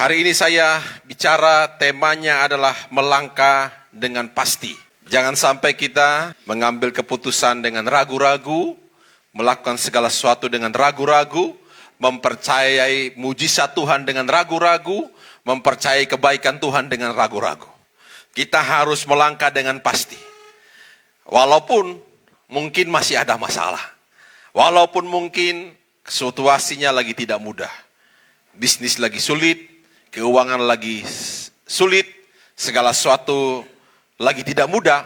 Hari ini saya bicara temanya adalah melangkah dengan pasti. Jangan sampai kita mengambil keputusan dengan ragu-ragu, melakukan segala sesuatu dengan ragu-ragu, mempercayai mujizat Tuhan dengan ragu-ragu, mempercayai kebaikan Tuhan dengan ragu-ragu. Kita harus melangkah dengan pasti. Walaupun mungkin masih ada masalah. Walaupun mungkin situasinya lagi tidak mudah. Bisnis lagi sulit, keuangan lagi sulit, segala sesuatu lagi tidak mudah.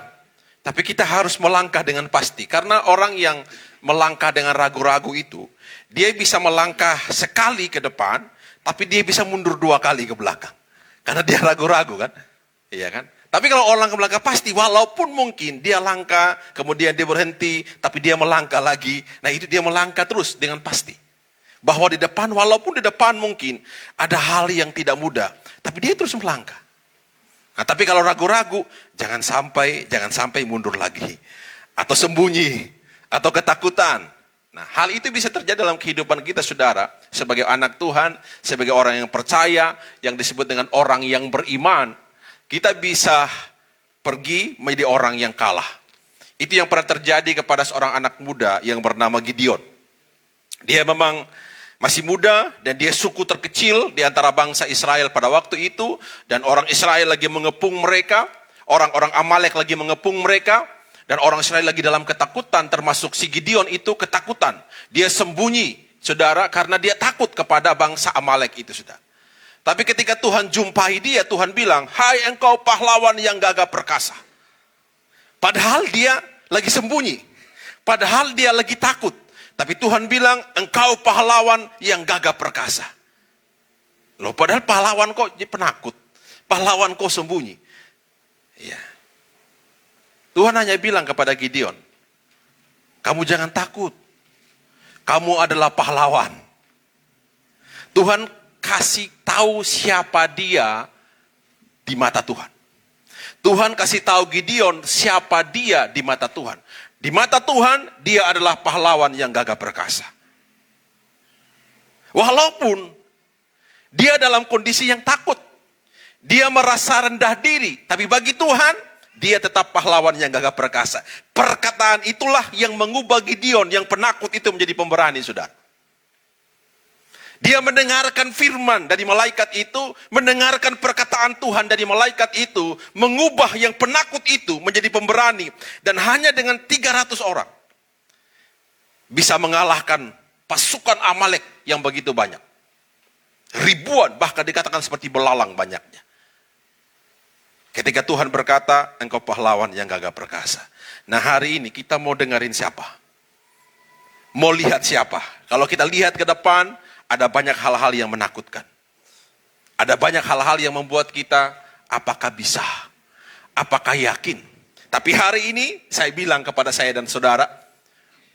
Tapi kita harus melangkah dengan pasti. Karena orang yang melangkah dengan ragu-ragu itu, dia bisa melangkah sekali ke depan, tapi dia bisa mundur 2 kali ke belakang. Karena dia ragu-ragu kan? Iya kan? Tapi kalau orang ke belakang pasti, walaupun mungkin dia langkah, kemudian dia berhenti, tapi dia melangkah lagi. Nah itu dia melangkah terus dengan pasti. Bahwa di depan, walaupun di depan mungkin ada hal yang tidak mudah, tapi dia terus melangkah. Nah, tapi kalau ragu-ragu, jangan sampai mundur lagi. Atau sembunyi, atau ketakutan. Nah, hal itu bisa terjadi dalam kehidupan kita, saudara. Sebagai anak Tuhan, sebagai orang yang percaya, yang disebut dengan orang yang beriman. Kita bisa pergi menjadi orang yang kalah. Itu yang pernah terjadi kepada seorang anak muda yang bernama Gideon. Dia memang masih muda dan dia suku terkecil di antara bangsa Israel pada waktu itu. Dan orang Israel lagi mengepung mereka. Orang-orang Amalek lagi mengepung mereka. Dan orang Israel lagi dalam ketakutan, termasuk si Gideon itu ketakutan. Dia sembunyi, saudara, karena dia takut kepada bangsa Amalek itu, saudara. Tapi ketika Tuhan jumpai dia, Tuhan bilang, "Hai engkau pahlawan yang gagah perkasa." Padahal dia lagi sembunyi. Padahal dia lagi takut. Tapi Tuhan bilang, "Engkau pahlawan yang gagah perkasa." Loh, padahal pahlawan kok penakut. Pahlawan kok sembunyi. Iya. Tuhan hanya bilang kepada Gideon, "Kamu jangan takut. Kamu adalah pahlawan." Tuhan kasih tahu siapa dia di mata Tuhan. Tuhan kasih tahu Gideon siapa dia di mata Tuhan. Di mata Tuhan, dia adalah pahlawan yang gagah perkasa. Walaupun dia dalam kondisi yang takut, dia merasa rendah diri, tapi bagi Tuhan, dia tetap pahlawan yang gagah perkasa. Perkataan itulah yang mengubah Gideon yang penakut itu menjadi pemberani, saudara. Dia mendengarkan firman dari malaikat itu, mendengarkan perkataan Tuhan dari malaikat itu, mengubah yang penakut itu menjadi pemberani. Dan hanya dengan 300 orang bisa mengalahkan pasukan Amalek yang begitu banyak. Ribuan, bahkan dikatakan seperti belalang banyaknya. Ketika Tuhan berkata, "Engkau pahlawan yang gagah perkasa." Nah hari ini kita mau dengerin siapa? Mau lihat siapa? Kalau kita lihat ke depan, ada banyak hal-hal yang menakutkan. Ada banyak hal-hal yang membuat kita, apakah bisa? Apakah yakin? Tapi hari ini, saya bilang kepada saya dan saudara,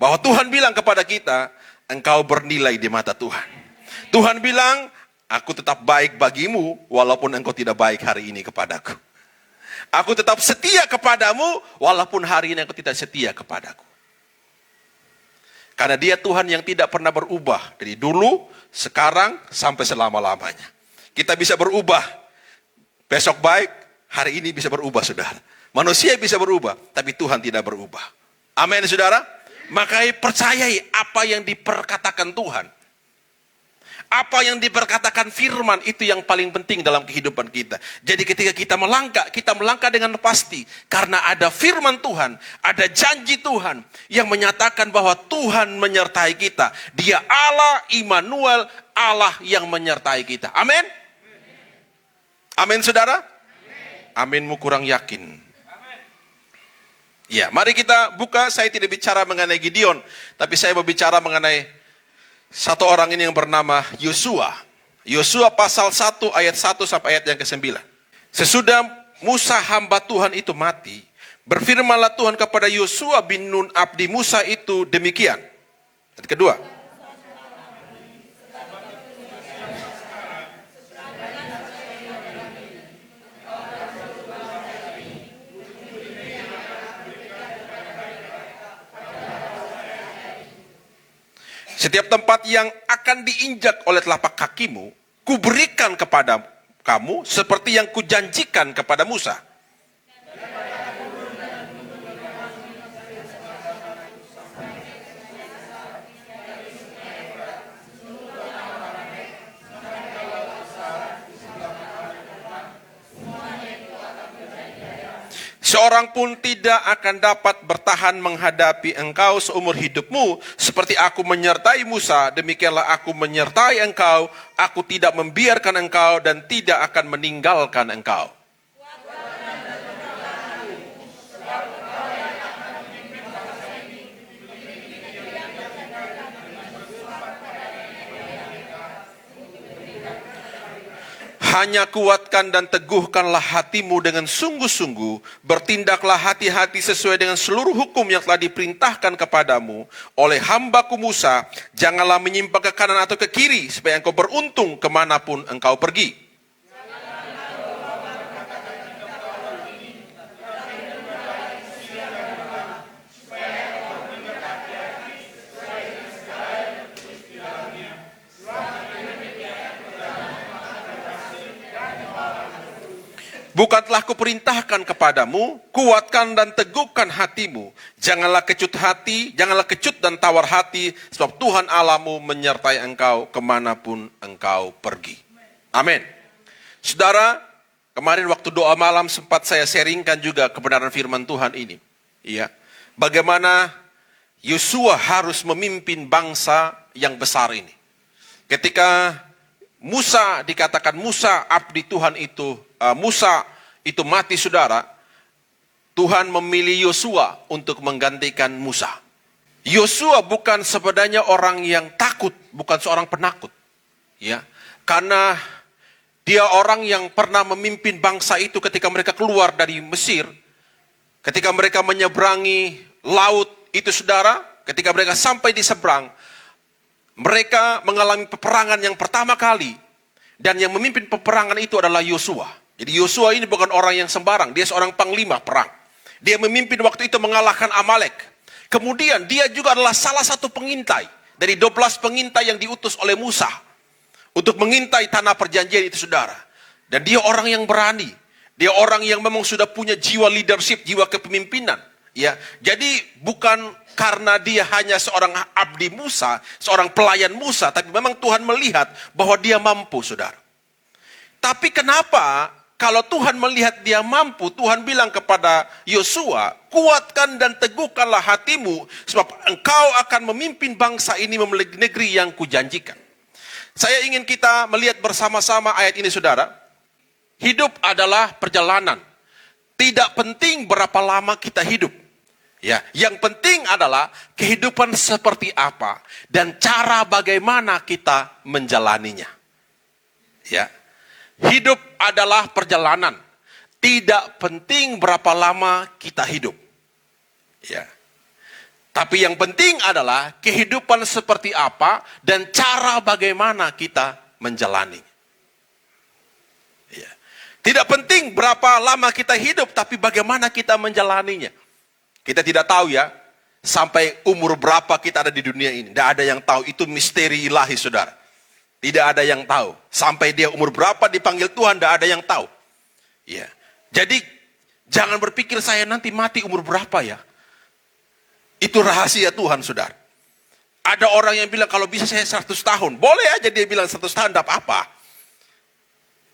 bahwa Tuhan bilang kepada kita, engkau bernilai di mata Tuhan. Tuhan bilang, aku tetap baik bagimu, walaupun engkau tidak baik hari ini kepadaku. Aku tetap setia kepadamu, walaupun hari ini engkau tidak setia kepadaku. Karena dia Tuhan yang tidak pernah berubah. Dari dulu, sekarang, sampai selama-lamanya. Kita bisa berubah. Besok baik, hari ini bisa berubah, saudara. Manusia bisa berubah, tapi Tuhan tidak berubah. Amin, saudara. Makanya percayai apa yang diperkatakan Tuhan. Apa yang diperkatakan firman itu yang paling penting dalam kehidupan kita. Jadi ketika kita melangkah dengan pasti. Karena ada firman Tuhan, ada janji Tuhan yang menyatakan bahwa Tuhan menyertai kita. Dia Allah Immanuel, Allah yang menyertai kita. Amin? Amin, saudara? Aminmu kurang yakin. Ya, mari kita buka. Saya tidak bicara mengenai Gideon, tapi saya berbicara mengenai satu orang ini yang bernama Yosua. Yosua pasal 1 ayat 1 sampai ayat yang ke-9. Sesudah Musa hamba Tuhan itu mati, berfirmanlah Tuhan kepada Yosua bin Nun abdi Musa itu demikian. Ayat kedua. Setiap tempat yang akan diinjak oleh telapak kakimu, kuberikan kepada kamu seperti yang kujanjikan kepada Musa. Seorang pun tidak akan dapat bertahan menghadapi engkau seumur hidupmu. Seperti aku menyertai Musa, demikianlah aku menyertai engkau. Aku tidak membiarkan engkau dan tidak akan meninggalkan engkau. Hanya kuatkan dan teguhkanlah hatimu dengan sungguh-sungguh. Bertindaklah hati-hati sesuai dengan seluruh hukum yang telah diperintahkan kepadamu oleh hambaku Musa. Janganlah menyimpang ke kanan atau ke kiri, supaya engkau beruntung kemanapun engkau pergi. Bukan telah kuperintahkan kepadamu, kuatkan dan teguhkan hatimu. Janganlah kecut dan tawar hati, sebab Tuhan Allahmu menyertai engkau kemanapun engkau pergi. Amin. Saudara, kemarin waktu doa malam sempat saya sharingkan juga kebenaran firman Tuhan ini. Ya, bagaimana Yosua harus memimpin bangsa yang besar ini. Ketika Musa dikatakan Musa abdi Tuhan itu, Musa itu mati saudara, Tuhan memilih Yosua untuk menggantikan Musa. Yosua bukan sebenarnya orang yang takut, bukan seorang penakut. Ya, karena dia orang yang pernah memimpin bangsa itu ketika mereka keluar dari Mesir, ketika mereka menyeberangi laut itu saudara, ketika mereka sampai di seberang, mereka mengalami peperangan yang pertama kali, dan yang memimpin peperangan itu adalah Yosua. Jadi Yosua ini bukan orang yang sembarang, dia seorang panglima perang. Dia memimpin waktu itu mengalahkan Amalek. Kemudian dia juga adalah salah satu pengintai dari 12 pengintai yang diutus oleh Musa untuk mengintai tanah perjanjian itu saudara. Dan dia orang yang berani. Dia orang yang memang sudah punya jiwa leadership, jiwa kepemimpinan. Ya, jadi bukan karena dia hanya seorang abdi Musa, seorang pelayan Musa, tapi memang Tuhan melihat bahwa dia mampu, saudara. Tapi kenapa kalau Tuhan melihat dia mampu, Tuhan bilang kepada Yosua, kuatkan dan teguhkanlah hatimu, sebab engkau akan memimpin bangsa ini memiliki negeri yang kujanjikan. Saya ingin kita melihat bersama-sama ayat ini, saudara. Hidup adalah perjalanan. Tidak penting berapa lama kita hidup. Ya, yang penting adalah kehidupan seperti apa dan cara bagaimana kita menjalaninya. Ya. Hidup adalah perjalanan. Tidak penting berapa lama kita hidup. Ya. Tapi yang penting adalah kehidupan seperti apa dan cara bagaimana kita menjalani. Ya. Tidak penting berapa lama kita hidup, tapi bagaimana kita menjalaninya. Kita tidak tahu ya, sampai umur berapa kita ada di dunia ini. Tidak ada yang tahu, itu misteri ilahi saudara. Tidak ada yang tahu. Sampai dia umur berapa dipanggil Tuhan, tidak ada yang tahu. Ya. Jadi, jangan berpikir saya nanti mati umur berapa ya. Itu rahasia Tuhan, saudara. Ada orang yang bilang, kalau bisa saya 100 tahun. Boleh aja dia bilang 100 tahun, tidak apa-apa.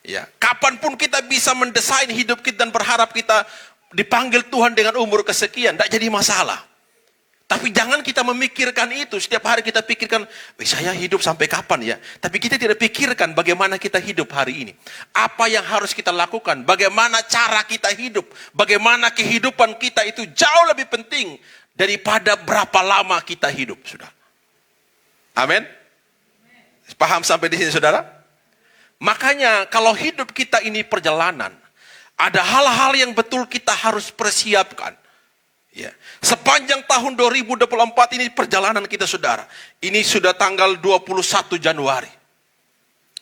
Ya. Kapanpun kita bisa mendesain hidup kita dan berharap kita dipanggil Tuhan dengan umur kesekian, tidak jadi masalah. Tapi jangan kita memikirkan itu. Setiap hari kita pikirkan, saya hidup sampai kapan ya? Tapi kita tidak pikirkan bagaimana kita hidup hari ini. Apa yang harus kita lakukan? Bagaimana cara kita hidup? Bagaimana kehidupan kita itu jauh lebih penting daripada berapa lama kita hidup, saudara. Amin? Paham sampai di sini, saudara? Makanya kalau hidup kita ini perjalanan, ada hal-hal yang betul kita harus persiapkan. Ya. Sepanjang tahun 2024 ini perjalanan kita, saudara. Ini sudah tanggal 21 Januari.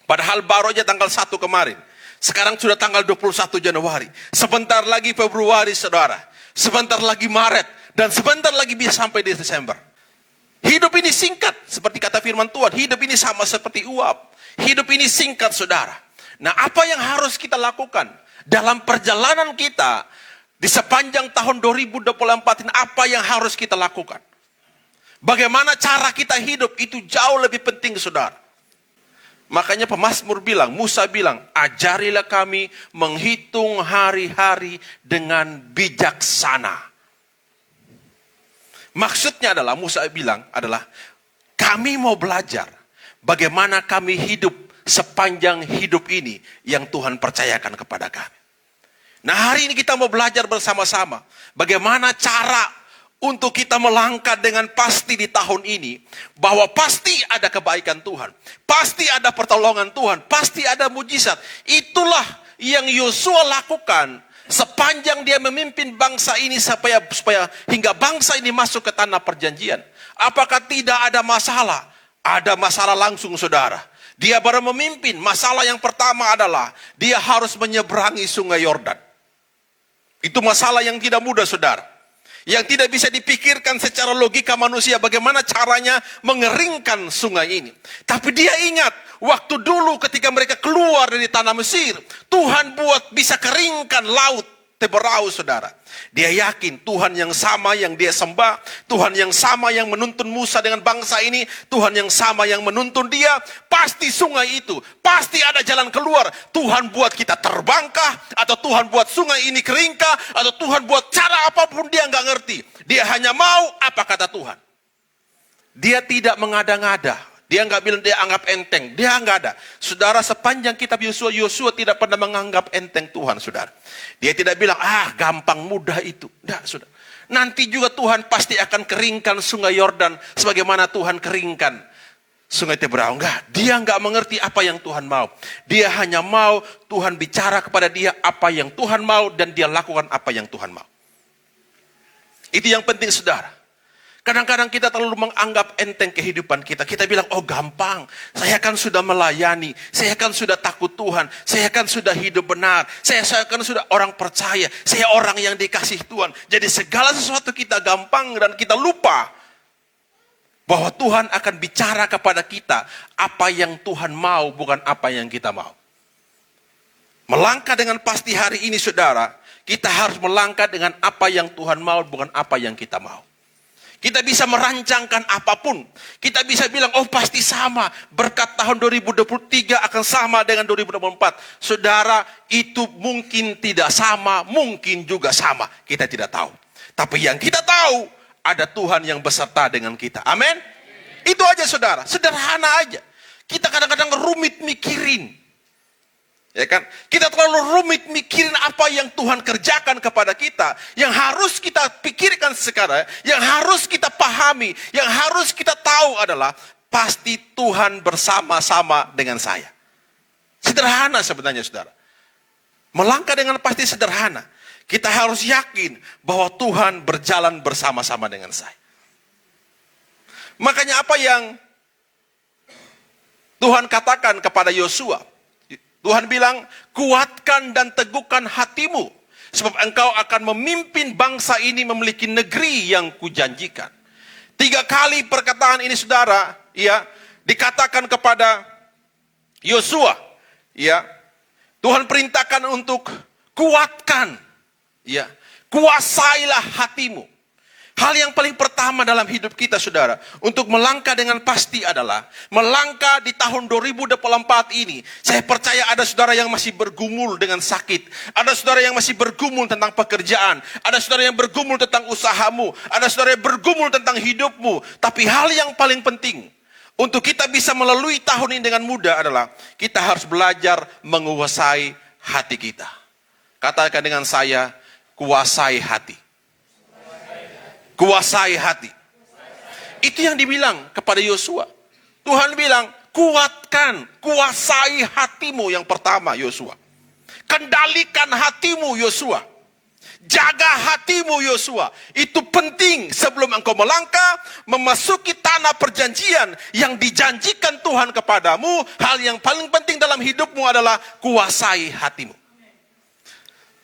Padahal baru aja tanggal 1 kemarin. Sekarang sudah tanggal 21 Januari. Sebentar lagi Februari, saudara. Sebentar lagi Maret. Dan sebentar lagi bisa sampai di Desember. Hidup ini singkat. Seperti kata firman Tuhan. Hidup ini sama seperti uap. Hidup ini singkat, saudara. Nah, apa yang harus kita lakukan dalam perjalanan kita di sepanjang tahun 2024 ini? Apa yang harus kita lakukan? Bagaimana cara kita hidup itu jauh lebih penting, saudara. Makanya pemazmur bilang, Musa bilang, ajarilah kami menghitung hari-hari dengan bijaksana. Maksudnya adalah, Musa bilang adalah, kami mau belajar bagaimana kami hidup sepanjang hidup ini yang Tuhan percayakan kepada kami. Nah, hari ini kita mau belajar bersama-sama bagaimana cara untuk kita melangkah dengan pasti di tahun ini, bahwa pasti ada kebaikan Tuhan, pasti ada pertolongan Tuhan, pasti ada mujizat. Itulah yang Yosua lakukan sepanjang dia memimpin bangsa ini supaya hingga bangsa ini masuk ke tanah perjanjian. Apakah tidak ada masalah? Ada masalah langsung, saudara. Dia baru memimpin. Masalah yang pertama adalah dia harus menyeberangi sungai Yordan. Itu masalah yang tidak mudah, saudara. Yang tidak bisa dipikirkan secara logika manusia bagaimana caranya mengeringkan sungai ini. Tapi dia ingat, waktu dulu ketika mereka keluar dari tanah Mesir, Tuhan buat bisa keringkan laut Teberau, saudara. Dia yakin Tuhan yang sama yang dia sembah, Tuhan yang sama yang menuntun Musa dengan bangsa ini, Tuhan yang sama yang menuntun dia, pasti sungai itu, pasti ada jalan keluar. Tuhan buat kita terbangkah, atau Tuhan buat sungai ini keringkah, atau Tuhan buat cara apapun dia nggak ngerti. Dia hanya mau apa kata Tuhan. Dia tidak mengada-ngada. Dia nggak bilang dia anggap enteng. Dia nggak ada. Saudara, sepanjang kitab Yosua, Yosua tidak pernah menganggap enteng Tuhan, saudara. Dia tidak bilang, gampang mudah itu. Tidak, saudara. Nanti juga Tuhan pasti akan keringkan sungai Yordan sebagaimana Tuhan keringkan sungai Teberau. Enggak, dia nggak mengerti apa yang Tuhan mau. Dia hanya mau Tuhan bicara kepada dia apa yang Tuhan mau, dan dia lakukan apa yang Tuhan mau. Itu yang penting, saudara. Kadang-kadang kita terlalu menganggap enteng kehidupan kita. Kita bilang, oh gampang, saya kan sudah melayani, saya kan sudah takut Tuhan, saya kan sudah hidup benar, saya kan sudah orang percaya, saya orang yang dikasih Tuhan. Jadi segala sesuatu kita gampang, dan kita lupa bahwa Tuhan akan bicara kepada kita apa yang Tuhan mau, bukan apa yang kita mau. Melangkah dengan pasti hari ini, saudara, kita harus melangkah dengan apa yang Tuhan mau, bukan apa yang kita mau. Kita bisa merancangkan apapun. Kita bisa bilang, oh pasti sama. Berkat tahun 2023 akan sama dengan 2024. Saudara, itu mungkin tidak sama, mungkin juga sama. Kita tidak tahu. Tapi yang kita tahu, ada Tuhan yang beserta dengan kita. Amin? Itu aja, saudara. Sederhana aja. Kita kadang-kadang rumit mikirin. Ya kan? Kita terlalu rumit mikirin apa yang Tuhan kerjakan kepada kita. Yang harus kita pikirkan sekarang, yang harus kita pahami, yang harus kita tahu adalah pasti Tuhan bersama-sama dengan saya. Sederhana sebenarnya, saudara. Melangkah dengan pasti sederhana. Kita harus yakin bahwa Tuhan berjalan bersama-sama dengan saya. Makanya apa yang Tuhan katakan kepada Yosua, Tuhan bilang, kuatkan dan teguhkan hatimu, sebab engkau akan memimpin bangsa ini memiliki negeri yang kujanjikan. 3 kali perkataan ini, saudara, ya, dikatakan kepada Yosua, ya. Tuhan perintahkan untuk kuatkan, ya, kuasailah hatimu. Hal yang paling pertama dalam hidup kita, saudara, untuk melangkah dengan pasti adalah melangkah di tahun 2024 ini. Saya percaya ada saudara yang masih bergumul dengan sakit, ada saudara yang masih bergumul tentang pekerjaan, ada saudara yang bergumul tentang usahamu, ada saudara yang bergumul tentang hidupmu. Tapi hal yang paling penting untuk kita bisa melalui tahun ini dengan mudah adalah kita harus belajar menguasai hati kita. Katakan dengan saya, kuasai hati. Kuasai hati. Itu yang dibilang kepada Yosua. Tuhan bilang, kuatkan, kuasai hatimu yang pertama, Yosua. Kendalikan hatimu, Yosua. Jaga hatimu, Yosua. Itu penting sebelum engkau melangkah memasuki tanah perjanjian yang dijanjikan Tuhan kepadamu. Hal yang paling penting dalam hidupmu adalah kuasai hatimu.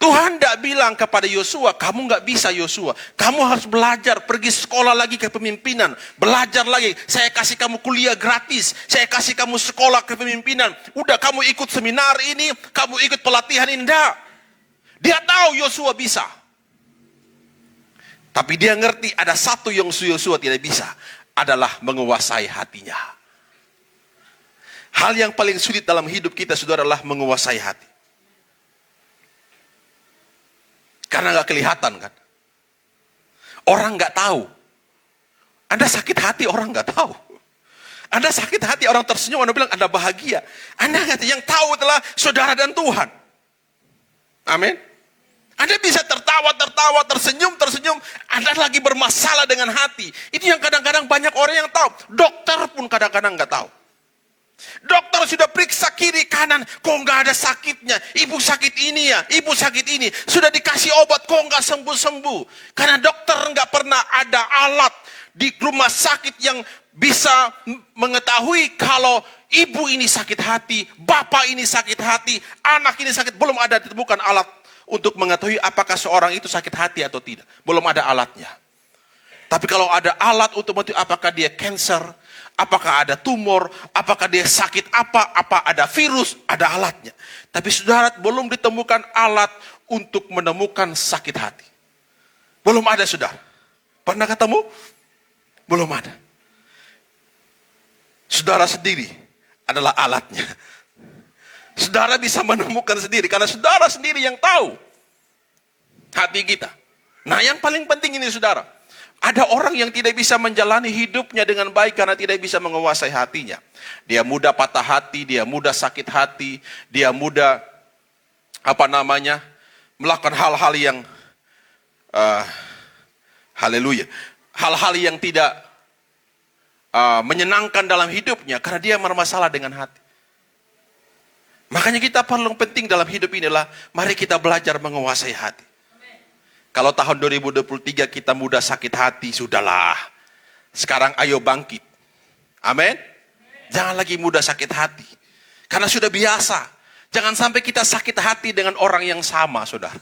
Tuhan tidak bilang kepada Yosua, kamu nggak bisa Yosua. Kamu harus belajar, pergi sekolah lagi ke pemimpinan. Belajar lagi, saya kasih kamu kuliah gratis. Saya kasih kamu sekolah kepemimpinan. Udah kamu ikut seminar ini, kamu ikut pelatihan ini. Enggak. Dia tahu Yosua bisa. Tapi dia ngerti ada satu yang Yosua tidak bisa. Adalah menguasai hatinya. Hal yang paling sulit dalam hidup kita, saudara, adalah menguasai hati. Karena nggak kelihatan kan. Orang nggak tahu. Anda sakit hati, orang nggak tahu. Anda sakit hati, orang tersenyum, Anda bilang Anda bahagia. Anda nggak tahu, yang tahu adalah saudara dan Tuhan. Amin. Anda bisa tertawa, tersenyum. Anda lagi bermasalah dengan hati. Itu yang kadang-kadang banyak orang yang tahu. Dokter pun kadang-kadang nggak tahu. Dokter sudah periksa kiri kanan, kok nggak ada sakitnya. Ibu sakit ini ya, ibu sakit ini. Sudah dikasih obat, kok nggak sembuh-sembuh. Karena dokter nggak pernah ada alat di rumah sakit yang bisa mengetahui kalau ibu ini sakit hati, bapak ini sakit hati, anak ini sakit. Belum ada ditemukan alat untuk mengetahui apakah seorang itu sakit hati atau tidak. Belum ada alatnya. Tapi kalau ada alat untuk mengetahui apakah dia cancer, apakah ada tumor, apakah dia sakit apa ada virus, ada alatnya. Tapi saudara, belum ditemukan alat untuk menemukan sakit hati. Belum ada, saudara. Pernah ketemu? Belum ada. Saudara sendiri adalah alatnya. Saudara bisa menemukan sendiri, karena saudara sendiri yang tahu hati kita. Nah, yang paling penting ini, saudara. Ada orang yang tidak bisa menjalani hidupnya dengan baik karena tidak bisa menguasai hatinya. Dia mudah patah hati, dia mudah sakit hati, dia mudah melakukan hal-hal yang haleluya, hal-hal yang tidak menyenangkan dalam hidupnya karena dia bermasalah dengan hati. Makanya kita perlu penting dalam hidup inilah, mari kita belajar menguasai hati. Kalau tahun 2023 kita mudah sakit hati, sudahlah. Sekarang ayo bangkit. Amin. Jangan lagi mudah sakit hati. Karena sudah biasa. Jangan sampai kita sakit hati dengan orang yang sama, saudara.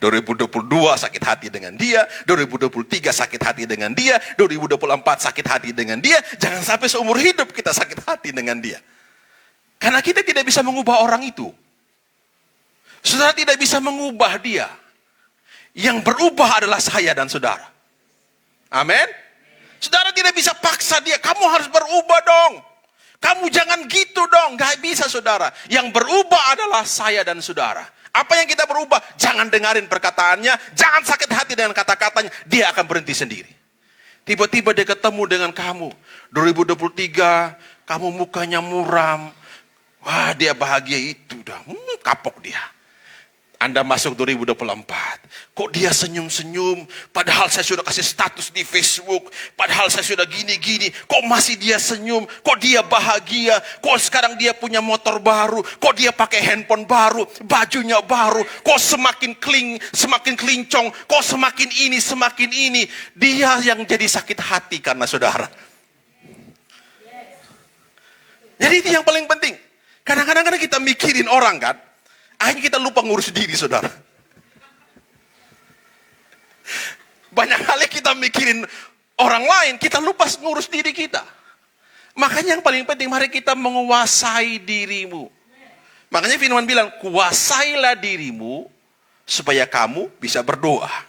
2022 sakit hati dengan dia, 2023 sakit hati dengan dia, 2024 sakit hati dengan dia. Jangan sampai seumur hidup kita sakit hati dengan dia. Karena kita tidak bisa mengubah orang itu. Saudara tidak bisa mengubah dia. Yang berubah adalah saya dan saudara. Amin. Saudara tidak bisa paksa dia, kamu harus berubah dong. Kamu jangan gitu dong, gak bisa, saudara. Yang berubah adalah saya dan saudara. Apa yang kita berubah? Jangan dengarin perkataannya, jangan sakit hati dengan kata-katanya, dia akan berhenti sendiri. Tiba-tiba dia ketemu dengan kamu, 2023, kamu mukanya muram. Wah, dia bahagia itu dah, kapok dia. Anda masuk 2024, kok dia senyum-senyum, padahal saya sudah kasih status di Facebook, padahal saya sudah gini-gini, kok masih dia senyum, kok dia bahagia, kok sekarang dia punya motor baru, kok dia pakai handphone baru, bajunya baru, kok semakin kelincong, kok semakin ini, dia yang jadi sakit hati karena saudara. Jadi itu yang paling penting. Kadang-kadang kita mikirin orang kan, akhirnya kita lupa ngurus diri, saudara. Banyak kali kita mikirin orang lain, kita lupa ngurus diri kita. Makanya yang paling penting, mari kita menguasai dirimu. Makanya firman bilang, kuasailah dirimu supaya kamu bisa berdoa.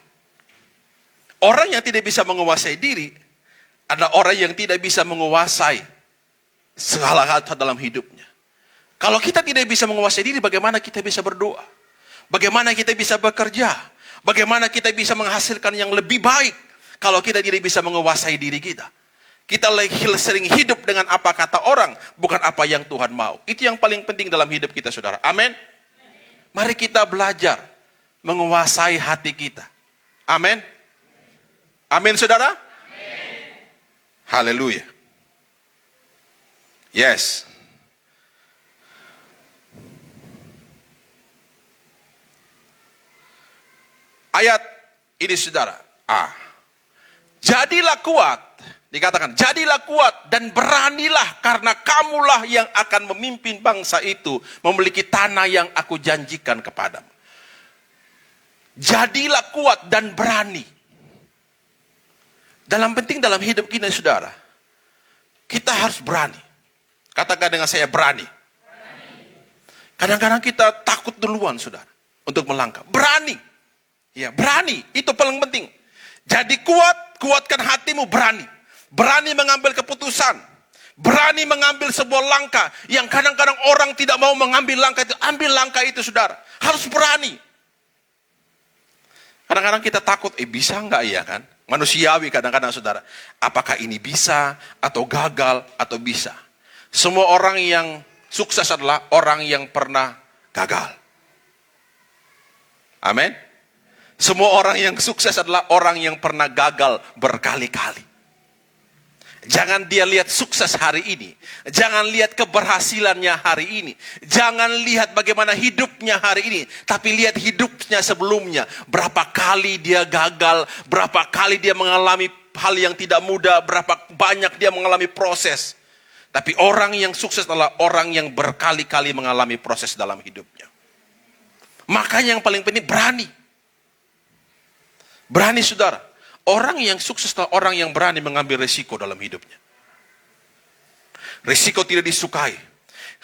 Orang yang tidak bisa menguasai diri adalah orang yang tidak bisa menguasai segala hal dalam hidupnya. Kalau kita tidak bisa menguasai diri, bagaimana kita bisa berdoa? Bagaimana kita bisa bekerja? Bagaimana kita bisa menghasilkan yang lebih baik? Kalau kita tidak bisa menguasai diri kita. Kita sering hidup dengan apa kata orang, bukan apa yang Tuhan mau. Itu yang paling penting dalam hidup kita, saudara. Amin. Mari kita belajar menguasai hati kita. Amin. Amin, saudara. Haleluya. Yes. Ayat ini, saudara. Jadilah kuat. Dikatakan, jadilah kuat dan beranilah karena kamulah yang akan memimpin bangsa itu memiliki tanah yang aku janjikan kepadamu. Jadilah kuat dan berani. Dalam hidup kita, saudara, kita harus berani. Katakan dengan saya, berani. Kadang-kadang kita takut duluan, saudara, untuk melangkah. Berani. Ya, berani. Itu paling penting. Jadi kuatkan hatimu, berani. Berani mengambil keputusan. Berani mengambil sebuah langkah yang kadang-kadang orang tidak mau mengambil langkah itu. Ambil langkah itu, saudara. Harus berani. Kadang-kadang kita takut, bisa enggak ya kan? Manusiawi kadang-kadang, saudara. Apakah ini bisa atau gagal atau bisa? Semua orang yang sukses adalah orang yang pernah gagal. Amin. Semua orang yang sukses adalah orang yang pernah gagal berkali-kali. Jangan dia lihat sukses hari ini. Jangan lihat keberhasilannya hari ini. Jangan lihat bagaimana hidupnya hari ini. Tapi lihat hidupnya sebelumnya. Berapa kali dia gagal. Berapa kali dia mengalami hal yang tidak mudah. Berapa banyak dia mengalami proses. Tapi orang yang sukses adalah orang yang berkali-kali mengalami proses dalam hidupnya. Makanya yang paling penting berani. Berani, saudara. Orang yang sukses adalah orang yang berani mengambil risiko dalam hidupnya. Risiko tidak disukai.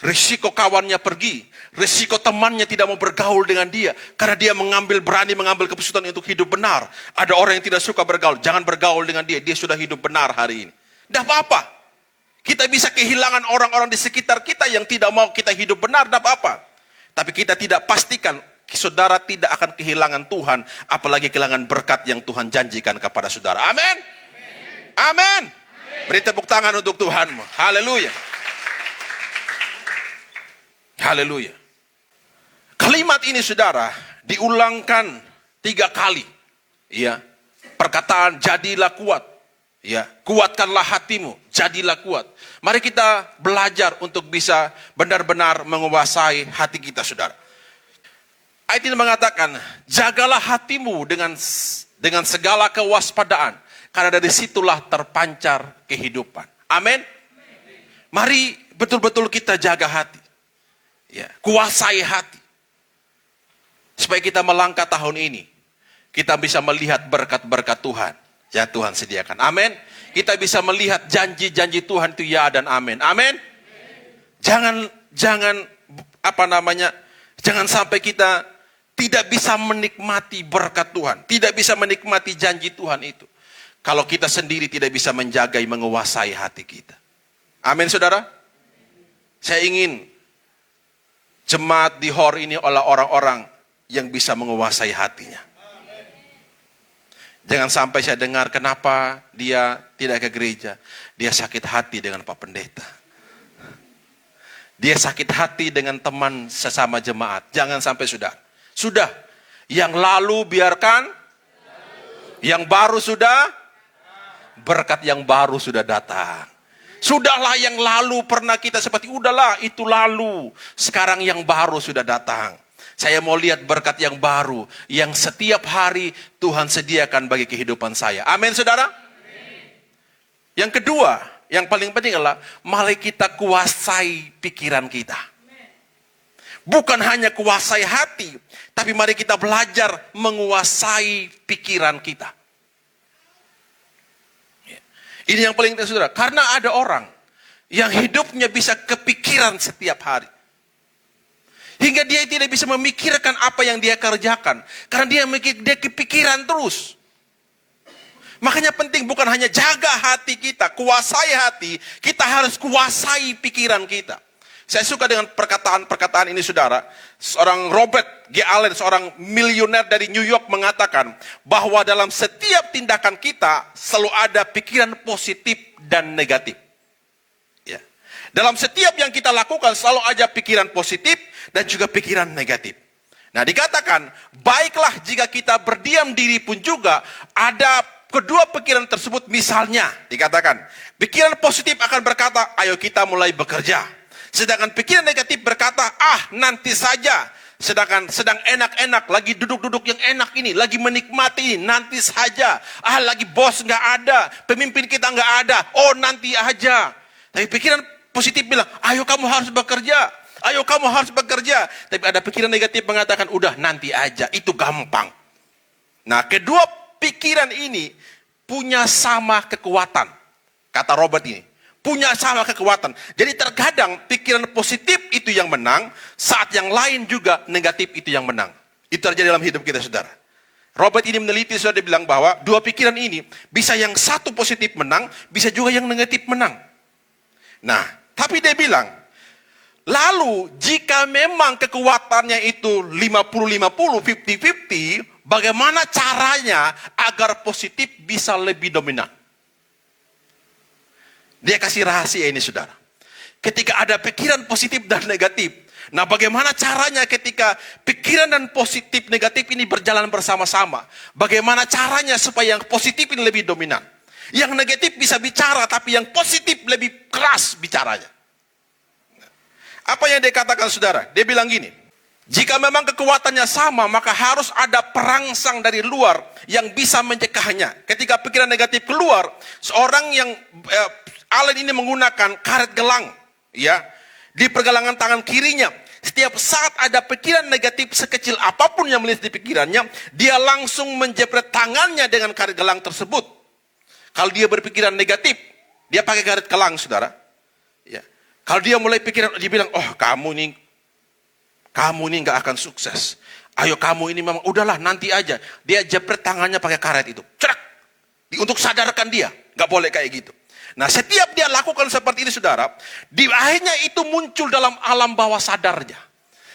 Risiko kawannya pergi. Risiko temannya tidak mau bergaul dengan dia. Karena dia berani mengambil keputusan untuk hidup benar. Ada orang yang tidak suka bergaul. Jangan bergaul dengan dia. Dia sudah hidup benar hari ini. Tidak apa-apa. Kita bisa kehilangan orang-orang di sekitar kita yang tidak mau kita hidup benar. Tidak apa-apa. Tapi kita tidak pastikan saudara tidak akan kehilangan Tuhan, apalagi kehilangan berkat yang Tuhan janjikan kepada saudara. Amin. Amin. Beri tepuk tangan untuk Tuhanmu. Haleluya. Haleluya. Kalimat ini, saudara, diulangkan 3 kali. Ya. Perkataan jadilah kuat. Ya, kuatkanlah hatimu, jadilah kuat. Mari kita belajar untuk bisa benar-benar menguasai hati kita, saudara. Ayat ini mengatakan, jagalah hatimu dengan segala kewaspadaan, karena dari situlah terpancar kehidupan. Amin. Mari betul-betul kita jaga hati. Ya, kuasai hati. Supaya kita melangkah tahun ini, kita bisa melihat berkat-berkat Tuhan yang Tuhan sediakan. Amin. Kita bisa melihat janji-janji Tuhan itu ya dan amin. Amin. Jangan sampai kita tidak bisa menikmati berkat Tuhan. Tidak bisa menikmati janji Tuhan itu. Kalau kita sendiri tidak bisa menjaga, menguasai hati kita. Amin, saudara. Saya ingin jemaat di HOR ini adalah orang-orang yang bisa menguasai hatinya. Jangan sampai saya dengar kenapa dia tidak ke gereja. Dia sakit hati dengan Pak Pendeta. Dia sakit hati dengan teman sesama jemaat. Jangan sampai, saudara. Sudah, yang lalu biarkan, yang baru sudah, berkat yang baru sudah datang. Sudahlah yang lalu pernah kita seperti, udahlah itu lalu. Sekarang yang baru sudah datang. Saya mau lihat berkat yang baru, yang setiap hari Tuhan sediakan bagi kehidupan saya. Amin, saudara? Yang kedua, yang paling penting adalah, mari kita kuasai pikiran kita. Bukan hanya kuasai hati, tapi mari kita belajar menguasai pikiran kita. Ini yang paling penting, saudara. Karena ada orang yang hidupnya bisa kepikiran setiap hari. Hingga dia tidak bisa memikirkan apa yang dia kerjakan. Karena dia kepikiran terus. Makanya penting bukan hanya jaga hati kita, kuasai hati, kita harus kuasai pikiran kita. Saya suka dengan perkataan ini, saudara. Seorang Robert G. Allen, seorang miliuner dari New York mengatakan bahwa dalam setiap tindakan kita selalu ada pikiran positif dan negatif. Ya. Dalam setiap yang kita lakukan selalu ada pikiran positif dan juga pikiran negatif. Nah, dikatakan, baiklah jika kita berdiam diri pun juga ada kedua pikiran tersebut. Misalnya, dikatakan, pikiran positif akan berkata, ayo kita mulai bekerja. Sedangkan pikiran negatif berkata, nanti saja. Sedang enak-enak, lagi duduk-duduk yang enak ini, lagi menikmati, nanti saja. Lagi bos nggak ada, pemimpin kita nggak ada, nanti aja. Tapi pikiran positif bilang, ayo kamu harus bekerja, ayo kamu harus bekerja. Tapi ada pikiran negatif mengatakan, udah nanti aja, itu gampang. Nah, kedua pikiran ini punya sama kekuatan. Kata Robert ini, punya sama kekuatan. Jadi terkadang pikiran positif itu yang menang, saat yang lain juga negatif itu yang menang. Itu terjadi dalam hidup kita, saudara. Robert ini meneliti, saudara, dia bilang bahwa dua pikiran ini bisa yang satu positif menang, bisa juga yang negatif menang. Nah, tapi dia bilang, lalu jika memang kekuatannya itu 50-50, 50-50, bagaimana caranya agar positif bisa lebih dominan? Dia kasih rahasia ini, saudara. Ketika ada pikiran positif dan negatif, nah bagaimana caranya ketika pikiran dan positif negatif ini berjalan bersama-sama? Bagaimana caranya supaya yang positif ini lebih dominan? Yang negatif bisa bicara, tapi yang positif lebih keras bicaranya. Apa yang dia katakan, saudara? Dia bilang gini, jika memang kekuatannya sama, maka harus ada perangsang dari luar yang bisa mencegahnya. Ketika pikiran negatif keluar, seorang yang Allen ini menggunakan karet gelang, ya, di pergelangan tangan kirinya. Setiap saat ada pikiran negatif sekecil apapun yang melintas di pikirannya, dia langsung menjepret tangannya dengan karet gelang tersebut. Kalau dia berpikiran negatif, dia pakai karet gelang, saudara. Ya. Kalau dia mulai pikiran, dia bilang, oh kamu ini nggak akan sukses. Ayo kamu ini memang, udahlah nanti aja. Dia jepret tangannya pakai karet itu. Cerak. Untuk sadarkan dia, nggak boleh kayak gitu. Nah, setiap dia lakukan seperti ini, saudara, di akhirnya itu muncul dalam alam bawah sadarnya.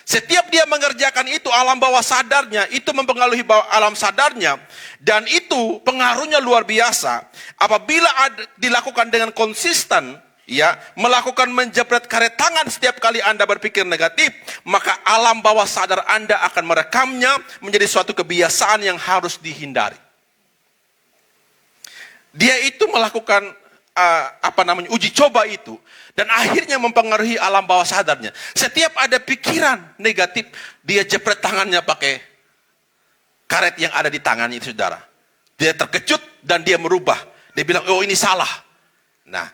Setiap dia mengerjakan itu, alam bawah sadarnya, itu mempengaruhi alam sadarnya, dan itu pengaruhnya luar biasa. Apabila dilakukan dengan konsisten, ya, melakukan menjepret karet tangan setiap kali Anda berpikir negatif, maka alam bawah sadar Anda akan merekamnya menjadi suatu kebiasaan yang harus dihindari. Dia itu melakukan uji coba itu, dan akhirnya mempengaruhi alam bawah sadarnya. Setiap ada pikiran negatif, dia jepret tangannya pakai karet yang ada di tangannya itu, saudara. Dia terkejut dan dia merubah. Dia bilang, oh ini salah. Nah,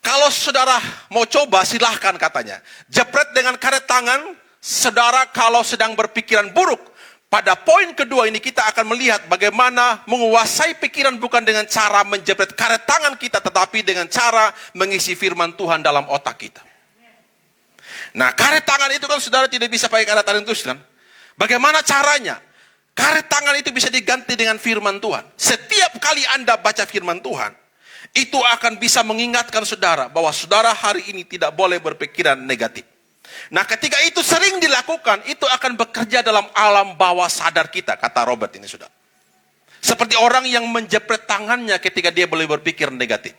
kalau saudara mau coba, silahkan katanya. Jepret dengan karet tangan, saudara kalau sedang berpikiran buruk. Pada poin kedua ini kita akan melihat bagaimana menguasai pikiran bukan dengan cara menjepret karet tangan kita, tetapi dengan cara mengisi firman Tuhan dalam otak kita. Nah, karet tangan itu kan saudara tidak bisa pakai karet tangan terus kan? Bagaimana caranya? Karet tangan itu bisa diganti dengan firman Tuhan. Setiap kali Anda baca firman Tuhan, itu akan bisa mengingatkan saudara bahwa saudara hari ini tidak boleh berpikiran negatif. Nah, ketika itu sering dilakukan, itu akan bekerja dalam alam bawah sadar kita, kata Robert ini, saudara. Seperti orang yang menjepret tangannya ketika dia boleh berpikir negatif.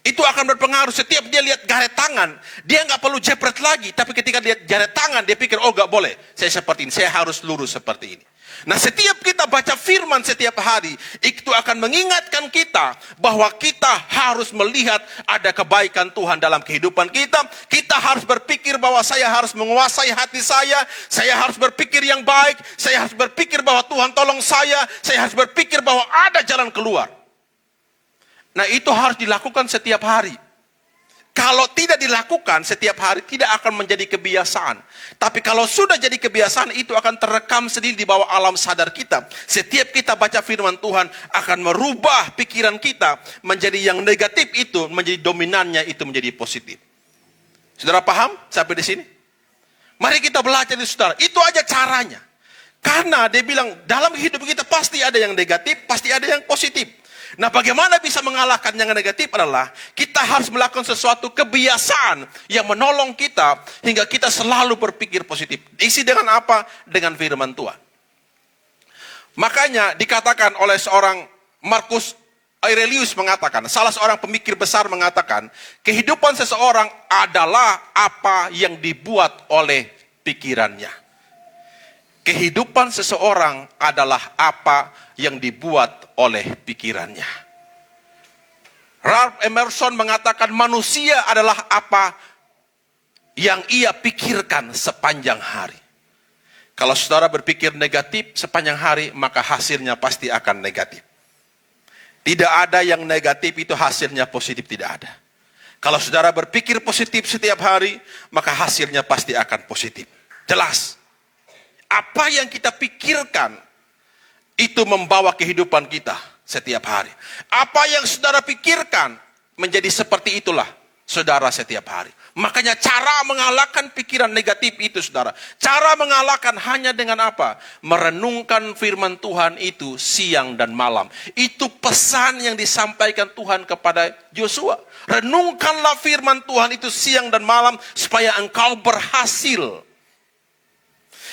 Itu akan berpengaruh. Setiap dia lihat karet tangan, dia nggak perlu jepret lagi. Tapi ketika dia karet tangan, dia pikir, oh nggak boleh, saya seperti ini, saya harus lurus seperti ini. Nah, setiap kita baca firman setiap hari, itu akan mengingatkan kita bahwa kita harus melihat ada kebaikan Tuhan dalam kehidupan kita. Kita harus berpikir bahwa saya harus menguasai hati saya harus berpikir yang baik, saya harus berpikir bahwa Tuhan tolong saya harus berpikir bahwa ada jalan keluar. Nah, itu harus dilakukan setiap hari. Kalau tidak dilakukan setiap hari, tidak akan menjadi kebiasaan. Tapi kalau sudah jadi kebiasaan, itu akan terekam sendiri di bawah alam sadar kita. Setiap kita baca firman Tuhan, akan merubah pikiran kita menjadi yang negatif itu, menjadi dominannya itu menjadi positif. Saudara paham sampai di sini? Mari kita belajar di saudara. Itu aja caranya. Karena dia bilang, dalam hidup kita pasti ada yang negatif, pasti ada yang positif. Nah, bagaimana bisa mengalahkan yang negatif adalah kita harus melakukan sesuatu kebiasaan yang menolong kita hingga kita selalu berpikir positif. Isi dengan apa? Dengan firman Tuhan. Makanya dikatakan oleh seorang Marcus Aurelius mengatakan, salah seorang pemikir besar mengatakan, kehidupan seseorang adalah apa yang dibuat oleh pikirannya. Kehidupan seseorang adalah apa yang dibuat oleh pikirannya. Ralph Emerson mengatakan manusia adalah apa yang ia pikirkan sepanjang hari. Kalau saudara berpikir negatif sepanjang hari, maka hasilnya pasti akan negatif. Tidak ada yang negatif itu hasilnya positif, tidak ada. Kalau saudara berpikir positif setiap hari, maka hasilnya pasti akan positif. Jelas. Apa yang kita pikirkan itu membawa kehidupan kita setiap hari. Apa yang saudara pikirkan menjadi seperti itulah saudara setiap hari. Makanya cara mengalahkan pikiran negatif itu saudara. Cara mengalahkan hanya dengan apa? Merenungkan firman Tuhan itu siang dan malam. Itu pesan yang disampaikan Tuhan kepada Yosua. Renungkanlah firman Tuhan itu siang dan malam supaya engkau berhasil.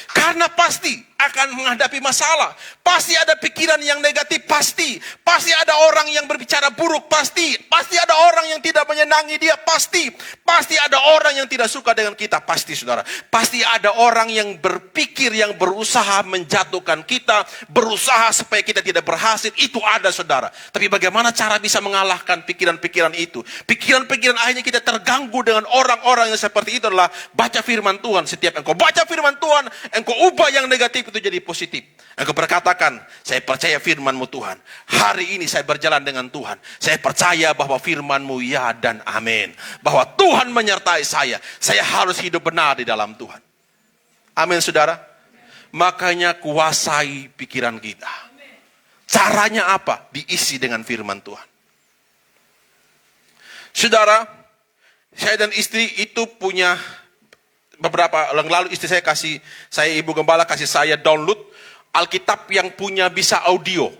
Karena pasti akan menghadapi masalah. Pasti ada pikiran yang negatif, pasti. Pasti ada orang yang berbicara buruk, pasti. Pasti ada orang yang tidak menyenangi dia, pasti. Pasti ada orang yang tidak suka dengan kita, pasti saudara. Pasti ada orang yang berpikir, yang berusaha menjatuhkan kita, berusaha supaya kita tidak berhasil, itu ada saudara. Tapi bagaimana cara bisa mengalahkan pikiran-pikiran itu? Pikiran-pikiran akhirnya kita terganggu dengan orang-orang yang seperti itu adalah baca firman Tuhan. Setiap engkau baca firman Tuhan, engkau ubah yang negatif itu jadi positif. Engkau berkatakan, saya percaya firman-Mu Tuhan. Hari ini saya berjalan dengan Tuhan. Saya percaya bahwa firman-Mu ya dan amin. Bahwa Tuhan menyertai saya. Saya harus hidup benar di dalam Tuhan. Amin saudara. Makanya kuasai pikiran kita. Caranya apa? Diisi dengan firman Tuhan. Saudara, saya dan istri itu punya beberapa yang lalu istri saya Ibu Gembala kasih saya download Alkitab yang punya bisa audio.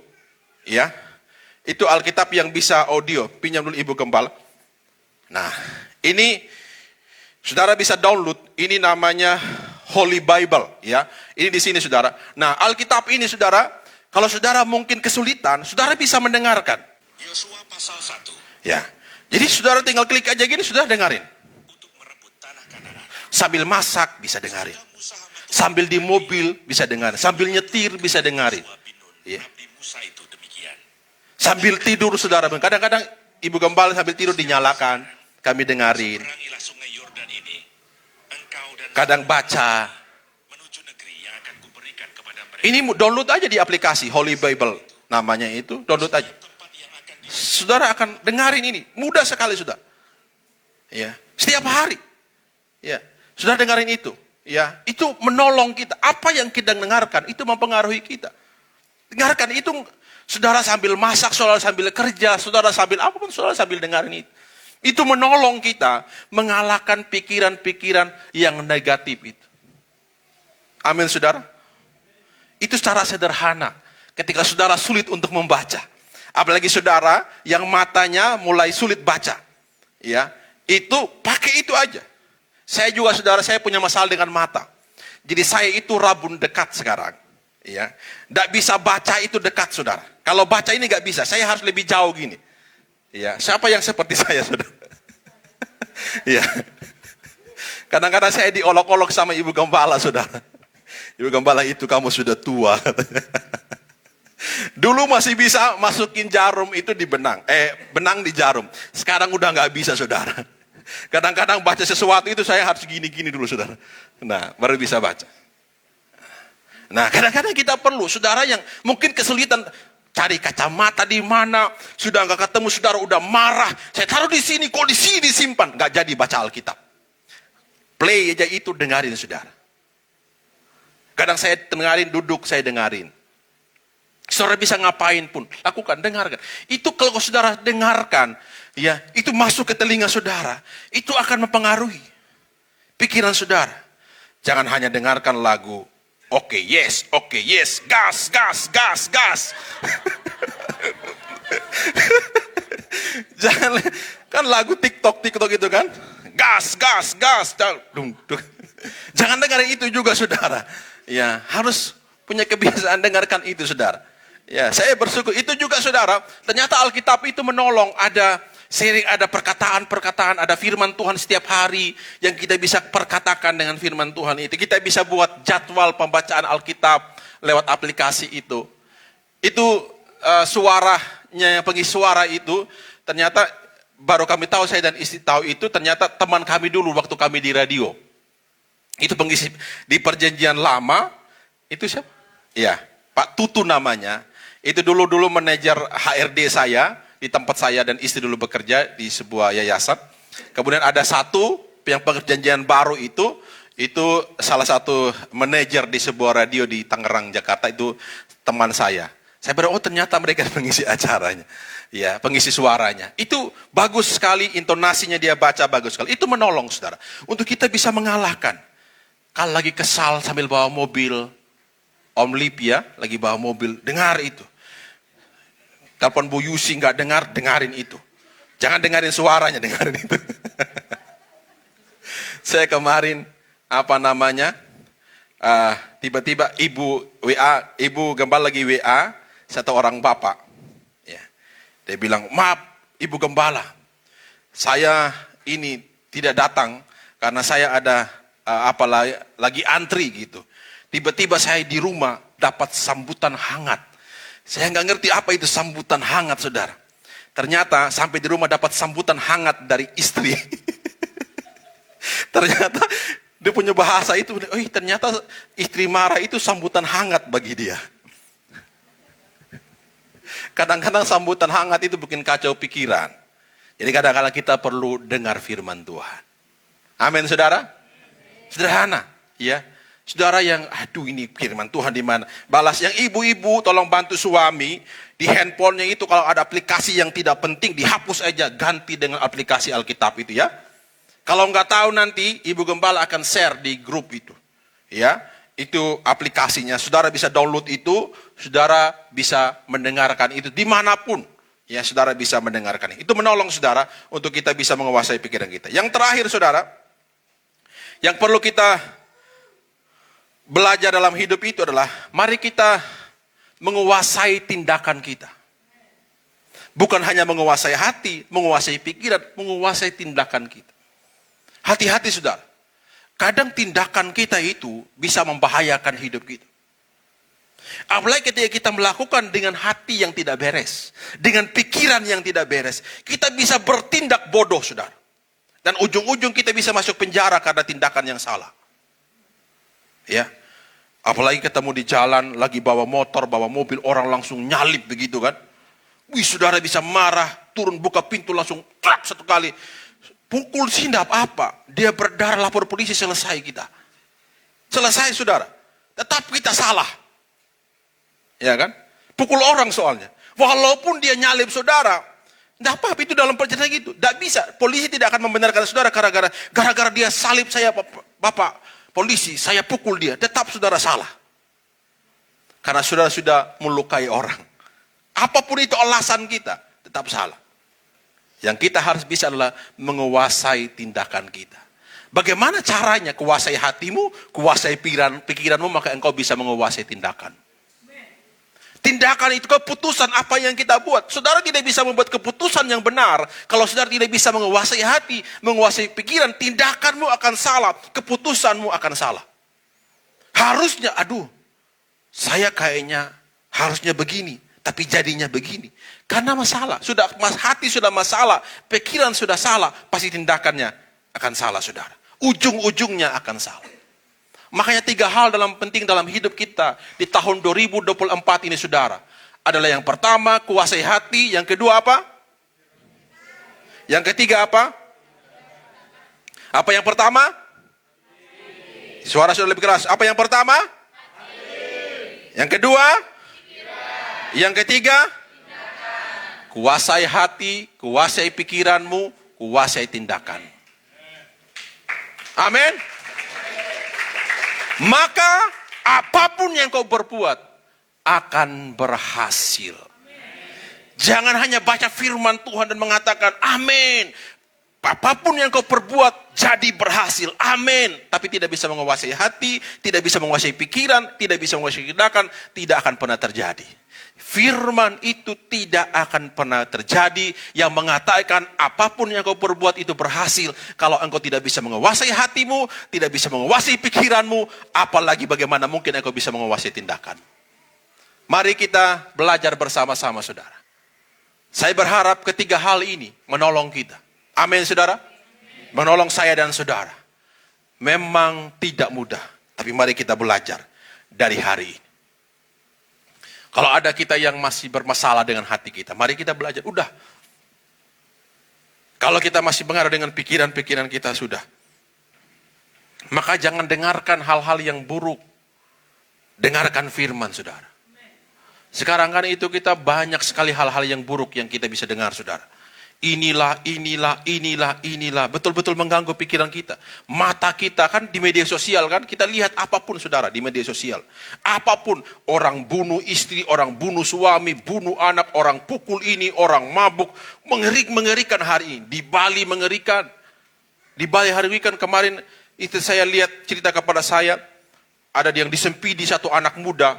Ya. Itu Alkitab yang bisa audio. Pinjam dulu Ibu Gembala. Nah, ini saudara bisa download, ini namanya Holy Bible, ya. Ini di sini saudara. Nah, Alkitab ini saudara, kalau saudara mungkin kesulitan, saudara bisa mendengarkan. Yosua pasal 1. Ya. Jadi saudara tinggal klik aja gini, saudara dengarin. Sambil masak bisa dengarin. Sambil di mobil bisa dengarin. Sambil nyetir bisa dengarin. Ya. Sambil tidur saudara. Kadang-kadang Ibu Gembala sambil tidur dinyalakan. Kami dengarin. Kadang baca. Ini download aja di aplikasi Holy Bible. Namanya itu. Download aja. Saudara akan dengarin ini. Mudah sekali saudara. Ya. Setiap hari. Ya. Sudah dengarin itu, ya, itu menolong kita. Apa yang kita dengarkan itu mempengaruhi kita. Dengarkan itu, saudara sambil masak, saudara sambil kerja, saudara sambil apapun, saudara sambil dengarin itu. Itu menolong kita mengalahkan pikiran-pikiran yang negatif itu. Amin, saudara. Itu secara sederhana. Ketika saudara sulit untuk membaca, apalagi saudara yang matanya mulai sulit baca, ya, itu pakai itu aja. Saya juga saudara, saya punya masalah dengan mata. Jadi saya itu rabun dekat sekarang. Ya, tidak bisa baca itu dekat saudara. Kalau baca ini nggak bisa, saya harus lebih jauh gini. Ya, siapa yang seperti saya saudara? Ya, kadang-kadang saya diolok-olok sama Ibu Gembala saudara. Ibu Gembala itu kamu sudah tua. Dulu masih bisa masukin jarum itu di benang, benang di jarum. Sekarang udah nggak bisa saudara. Kadang-kadang baca sesuatu itu saya harus gini-gini dulu saudara. Nah, baru bisa baca. Nah, kadang-kadang kita perlu, saudara yang mungkin kesulitan cari kacamata di mana, sudah nggak ketemu, saudara udah marah. Saya taruh di sini, kok di sini disimpan, nggak jadi baca Alkitab. Play aja itu, dengarin saudara. Kadang saya dengarin, duduk saya dengarin. Saudara bisa ngapain pun, lakukan, dengarkan. Itu kalau saudara dengarkan, ya, itu masuk ke telinga saudara, itu akan mempengaruhi pikiran saudara. Jangan hanya dengarkan lagu, oke, yes, gas, gas, gas, gas. Jangan, kan lagu TikTok itu kan, gas, gas, gas. Jangan dengarin itu juga saudara. Ya, harus punya kebiasaan dengarkan itu saudara. Ya, saya bersyukur itu juga saudara. Ternyata Alkitab itu menolong, ada sering ada perkataan-perkataan, ada firman Tuhan setiap hari yang kita bisa perkatakan dengan firman Tuhan itu. Kita bisa buat jadwal pembacaan Alkitab lewat aplikasi itu. Itu suaranya, pengisi suara itu ternyata baru kami tahu, saya dan istri tahu itu ternyata teman kami dulu waktu kami di radio. Itu pengisi di Perjanjian Lama. Itu siapa? Ya, Pak Tutu namanya. Itu dulu manajer HRD saya, di tempat saya dan istri dulu bekerja di sebuah yayasan. Kemudian ada satu yang perjanjian baru itu Itu salah satu manajer di sebuah radio di Tangerang, Jakarta, itu teman saya. Saya berdoa, oh ternyata mereka pengisi acaranya. Ya, pengisi suaranya. Itu bagus sekali, intonasinya dia baca bagus sekali. Itu menolong, saudara. Untuk kita bisa mengalahkan. Kalau lagi kesal sambil bawa mobil, Om Lip ya, lagi bawa mobil, dengar itu. Telepon Bu Yusi nggak dengar, dengarin itu. Jangan dengarin suaranya, dengarin itu. Saya kemarin, tiba-tiba ibu gembala lagi WA, satu orang bapak. Ya. Dia bilang, maaf ibu gembala, saya ini tidak datang karena saya ada lagi antri gitu. Tiba-tiba saya di rumah dapat sambutan hangat. Saya nggak ngerti apa itu sambutan hangat, saudara. Ternyata sampai di rumah dapat sambutan hangat dari istri. Ternyata dia punya bahasa itu. Ternyata istri marah itu sambutan hangat bagi dia. Kadang-kadang sambutan hangat itu bikin kacau pikiran. Jadi kadang-kadang kita perlu dengar firman Tuhan. Amin, saudara. Sederhana, ya. Saudara yang, ini firman Tuhan di mana? Balas yang ibu-ibu, tolong bantu suami di handphonenya itu kalau ada aplikasi yang tidak penting dihapus aja, ganti dengan aplikasi Alkitab itu ya. Kalau nggak tahu nanti ibu gembala akan share di grup itu, ya. Itu aplikasinya, saudara bisa download itu, saudara bisa mendengarkan itu dimanapun, ya saudara bisa mendengarkan itu. Itu menolong saudara untuk kita bisa menguasai pikiran kita. Yang terakhir saudara, yang perlu kita belajar dalam hidup itu adalah, mari kita menguasai tindakan kita. Bukan hanya menguasai hati, menguasai pikiran, menguasai tindakan kita. Hati-hati saudara. Kadang tindakan kita itu bisa membahayakan hidup kita. Apalagi ketika kita melakukan dengan hati yang tidak beres. Dengan pikiran yang tidak beres. Kita bisa bertindak bodoh saudara. Dan ujung-ujung kita bisa masuk penjara karena tindakan yang salah. Ya, apalagi ketemu di jalan, lagi bawa motor, bawa mobil, orang langsung nyalip begitu kan. Saudara bisa marah, turun buka pintu langsung klak satu kali. Pukul sih enggak apa-apa. Dia berdarah, lapor polisi, selesai kita. Selesai saudara. Tetap kita salah. Ya kan? Pukul orang soalnya. Walaupun dia nyalip saudara, enggak apa-apa, itu dalam perjalanan gitu. Enggak bisa. Polisi tidak akan membenarkan saudara gara-gara dia salip saya, Bapak polisi, saya pukul dia. Tetap saudara salah. Karena saudara sudah melukai orang. Apapun itu alasan kita, tetap salah. Yang kita harus bisa adalah menguasai tindakan kita. Bagaimana caranya? Kuasai hatimu, kuasai pikiranmu, maka engkau bisa menguasai tindakan. Tindakan itu keputusan apa yang kita buat. Saudara tidak bisa membuat keputusan yang benar kalau saudara tidak bisa menguasai hati, menguasai pikiran. Tindakanmu akan salah, keputusanmu akan salah. Harusnya, saya kayaknya harusnya begini, tapi jadinya begini. Karena masalah, hati sudah masalah, pikiran sudah salah, pasti tindakannya akan salah saudara. Ujung-ujungnya akan salah. Makanya 3 hal penting dalam hidup kita di tahun 2024 ini saudara. Adalah yang pertama, kuasai hati. Yang kedua apa? Yang ketiga apa? Apa yang pertama? Suara sudah lebih keras. Apa yang pertama? Yang kedua? Yang ketiga? Kuasai hati, kuasai pikiranmu, kuasai tindakan. Amin. Maka apapun yang kau berbuat akan berhasil. Jangan hanya baca firman Tuhan dan mengatakan amin. Apapun yang kau perbuat jadi berhasil. Amin. Tapi tidak bisa menguasai hati, tidak bisa menguasai pikiran, tidak bisa menguasai tindakan, tidak akan pernah terjadi. Firman itu tidak akan pernah terjadi yang mengatakan apapun yang kau perbuat itu berhasil. Kalau engkau tidak bisa menguasai hatimu, tidak bisa menguasai pikiranmu, apalagi bagaimana mungkin engkau bisa menguasai tindakan. Mari kita belajar bersama-sama saudara. Saya berharap ketiga hal ini menolong kita. Amin saudara. Menolong saya dan saudara. Memang tidak mudah, tapi mari kita belajar dari hari ini. Kalau ada kita yang masih bermasalah dengan hati kita, mari kita belajar. Udah. Kalau kita masih mengaruh dengan pikiran-pikiran kita, sudah. Maka jangan dengarkan hal-hal yang buruk. Dengarkan firman, saudara. Sekarang kan itu kita banyak sekali hal-hal yang buruk yang kita bisa dengar, saudara. Inilah. Betul-betul mengganggu pikiran kita. Mata kita kan di media sosial kan, kita lihat apapun, saudara, di media sosial. Apapun, orang bunuh istri, orang bunuh suami, bunuh anak, orang pukul ini, orang mabuk. Mengerikan hari ini. Di Bali mengerikan. Di Bali hari ini kan kemarin, itu saya lihat cerita kepada saya, ada yang disempidi satu anak muda,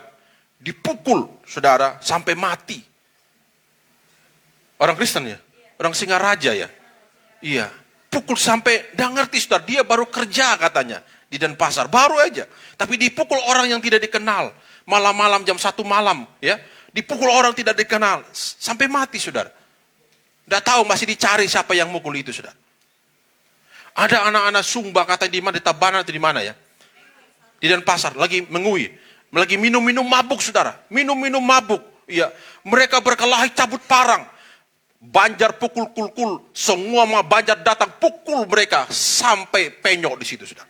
dipukul, saudara, sampai mati. Orang Kristen ya? Orang Singaraja ya? Iya. Pukul sampai, nggak ngerti, saudara, dia baru kerja katanya, di Denpasar, baru aja. Tapi dipukul orang yang tidak dikenal, malam-malam jam 1 malam, ya. Dipukul orang tidak dikenal, sampai mati, saudara. Nggak tahu, masih dicari siapa yang mukul itu, saudara. Ada anak-anak Sumba, katanya di mana, di Tabanan atau di mana ya? Di Denpasar, lagi mengui, lagi minum-minum mabuk, saudara, minum-minum mabuk, iya. Mereka berkelahi cabut parang, Banjar pukul kul-kul, semua Banjar datang pukul mereka sampai penyok di situ, saudara.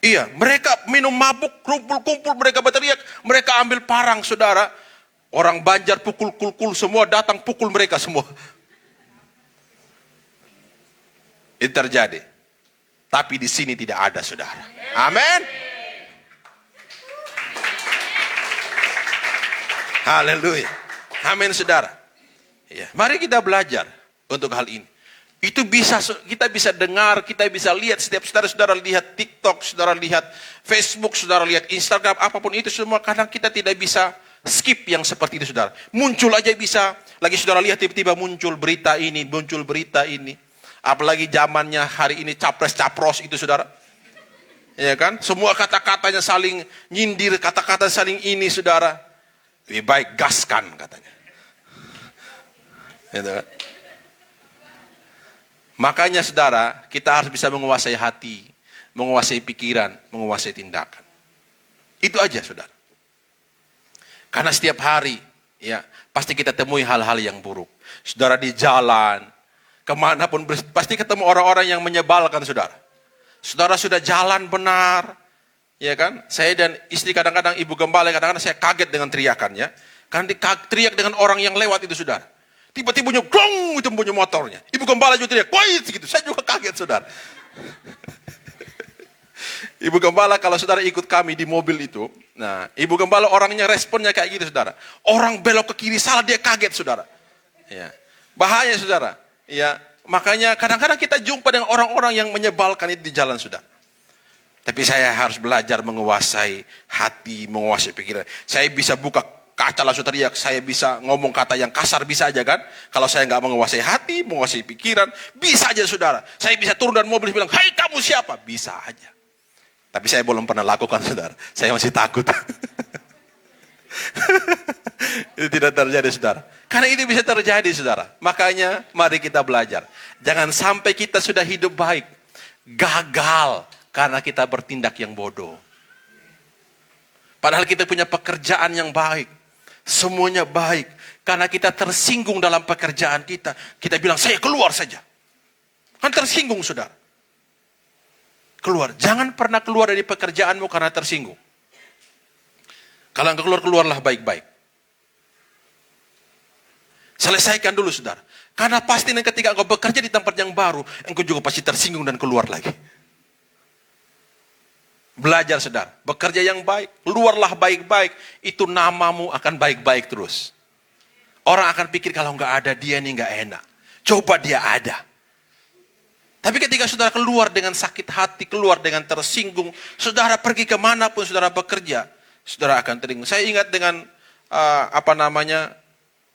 Iya, mereka minum mabuk, kumpul-kumpul, mereka berteriak, mereka ambil parang, saudara. Orang Banjar pukul kul-kul, semua datang pukul mereka semua. Itu terjadi. Tapi di sini tidak ada, saudara. Amin. Haleluya. Amin, saudara. Ya, mari kita belajar untuk hal ini. Itu bisa, kita bisa dengar, kita bisa lihat, setiap saudara-saudara lihat TikTok, saudara lihat Facebook, saudara lihat Instagram, apapun itu semua, kadang kita tidak bisa skip yang seperti itu, saudara. Muncul aja bisa, lagi saudara lihat tiba-tiba muncul berita ini, muncul berita ini. Apalagi zamannya hari ini capres-capros itu, saudara. Ya kan? Semua kata-katanya saling nyindir, kata-kata saling ini, saudara. Lebih baik gaskan, katanya. Gitu kan? Makanya, saudara, kita harus bisa menguasai hati, menguasai pikiran, menguasai tindakan. Itu aja, saudara. Karena setiap hari, ya, pasti kita temui hal-hal yang buruk. Saudara di jalan, kemanapun pasti ketemu orang-orang yang menyebalkan, saudara. Saudara sudah jalan benar, ya kan? Saya dan istri kadang-kadang, ibu gembala, kadang-kadang saya kaget dengan teriakannya. Karena teriak dengan orang yang lewat itu, saudara. Tiba-tiba bunyi gong, itu bunyi motornya. Ibu gembala juga teriak, woi, gitu. Saya juga kaget, saudara. Ibu gembala kalau saudara ikut kami di mobil itu, nah, ibu gembala orangnya responnya kayak gitu, saudara. Orang belok ke kiri salah, dia kaget, saudara. Ya. Bahaya, saudara. Ya, makanya kadang-kadang kita jumpa dengan orang-orang yang menyebalkan itu di jalan, saudara. Tapi saya harus belajar menguasai hati, menguasai pikiran. Saya bisa buka kaca langsung teriak, saya bisa ngomong kata yang kasar, bisa aja kan? Kalau saya nggak menguasai hati, menguasai pikiran, bisa aja, saudara. Saya bisa turun dari mobil bilang, hai kamu siapa? Bisa aja. Tapi saya belum pernah lakukan, saudara. Saya masih takut. Itu tidak terjadi, saudara. Karena itu bisa terjadi, saudara. Makanya mari kita belajar. Jangan sampai kita sudah hidup baik, gagal karena kita bertindak yang bodoh. Padahal kita punya pekerjaan yang baik, semuanya baik. Karena kita tersinggung dalam pekerjaan kita, kita bilang saya keluar saja. Kan tersinggung, saudara. Keluar. Jangan pernah keluar dari pekerjaanmu karena tersinggung. Kalau engkau keluar, keluarlah baik-baik. Selesaikan dulu, saudara. Karena pasti ketika engkau bekerja di tempat yang baru, engkau juga pasti tersinggung dan keluar lagi. Belajar, saudara. Bekerja yang baik, keluarlah baik-baik. Itu namamu akan baik-baik terus. Orang akan pikir kalau nggak ada dia nih nggak enak. Coba dia ada. Tapi ketika saudara keluar dengan sakit hati, keluar dengan tersinggung, saudara pergi kemanapun saudara bekerja, saudara akan tersinggung. Saya ingat dengan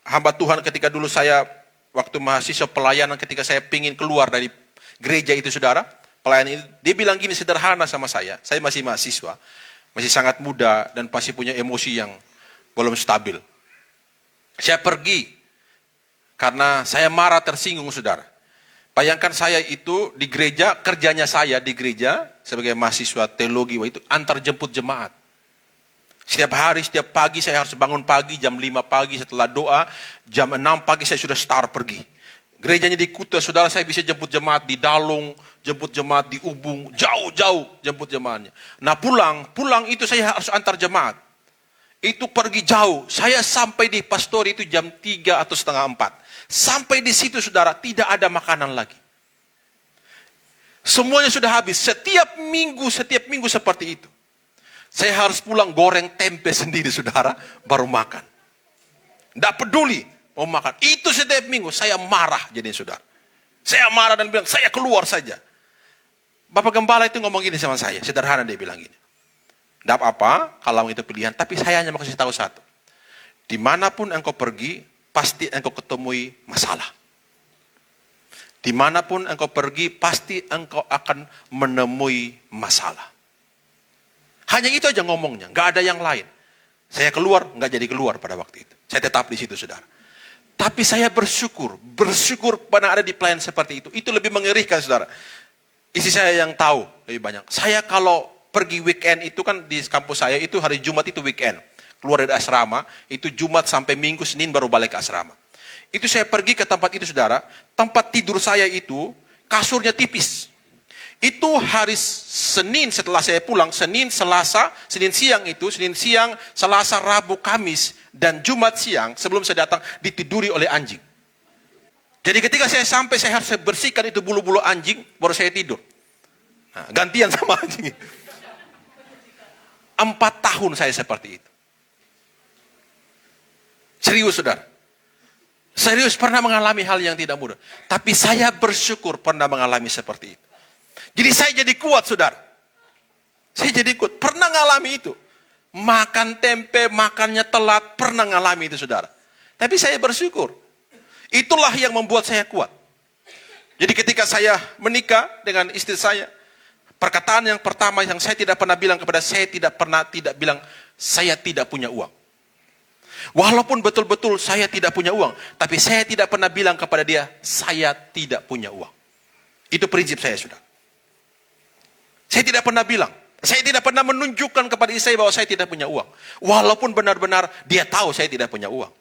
hamba Tuhan ketika dulu saya waktu mahasiswa pelayanan, ketika saya pingin keluar dari gereja itu, saudara, pelayanan itu, dia bilang gini sederhana sama saya masih mahasiswa, masih sangat muda dan pasti punya emosi yang belum stabil. Saya pergi karena saya marah, tersinggung, saudara. Bayangkan saya itu di gereja, kerjanya saya di gereja sebagai mahasiswa teologi, itu antar jemput jemaat. Setiap hari, setiap pagi saya harus bangun pagi, jam 5 pagi setelah doa, jam 6 pagi saya sudah start pergi. Gerejanya di Kuta, saudara, saya bisa jemput jemaat di Dalung, jemput jemaat di Ubung, jauh-jauh jemput jemaatnya. Nah pulang itu saya harus antar jemaat. Itu pergi jauh, saya sampai di pastori itu jam 3 atau setengah 4. Sampai di situ saudara, tidak ada makanan lagi. Semuanya sudah habis, setiap minggu seperti itu. Saya harus pulang goreng tempe sendiri saudara, baru makan. Tidak peduli. Mau makan. Itu setiap minggu saya marah jadi saudara. Saya marah dan bilang, saya keluar saja. Bapak Gembala itu ngomong gini sama saya. Sederhana dia bilang gini. Tidak apa-apa kalau itu pilihan. Tapi saya hanya mau kasih tahu satu. Dimanapun engkau pergi, pasti engkau ketemui masalah. Dimanapun engkau pergi, pasti engkau akan menemui masalah. Hanya itu aja ngomongnya. Nggak ada yang lain. Saya keluar, nggak jadi keluar pada waktu itu. Saya tetap di situ saudara. Tapi saya bersyukur pernah ada di pelayan seperti itu. Itu lebih mengerikan saudara. Istri saya yang tahu lebih banyak. Saya kalau pergi weekend itu kan di kampus saya itu hari Jumat itu weekend. Keluar dari asrama, itu Jumat sampai Minggu, Senin baru balik ke asrama. Itu saya pergi ke tempat itu saudara. Tempat tidur saya itu kasurnya tipis. Itu hari Senin setelah saya pulang, Senin siang, Selasa, Rabu, Kamis, dan Jumat siang sebelum saya datang ditiduri oleh anjing. Jadi ketika saya sampai saya harus bersihkan itu bulu-bulu anjing, baru saya tidur. Nah, gantian sama anjing. 4 tahun saya seperti itu. Serius saudara. Serius pernah mengalami hal yang tidak mudah. Tapi saya bersyukur pernah mengalami seperti itu. Jadi saya jadi kuat saudara. Saya jadi kuat. Pernah ngalami itu. Makan tempe, makannya telat. Pernah ngalami itu saudara. Tapi saya bersyukur. Itulah yang membuat saya kuat. Jadi ketika saya menikah dengan istri saya. Perkataan yang pertama yang saya tidak pernah bilang kepada saya. Tidak bilang saya tidak punya uang. Walaupun betul-betul saya tidak punya uang. Tapi saya tidak pernah bilang kepada dia. Saya tidak punya uang. Itu prinsip saya saudara. Saya tidak pernah bilang. Saya tidak pernah menunjukkan kepada istri saya bahwa saya tidak punya uang. Walaupun benar-benar dia tahu saya tidak punya uang.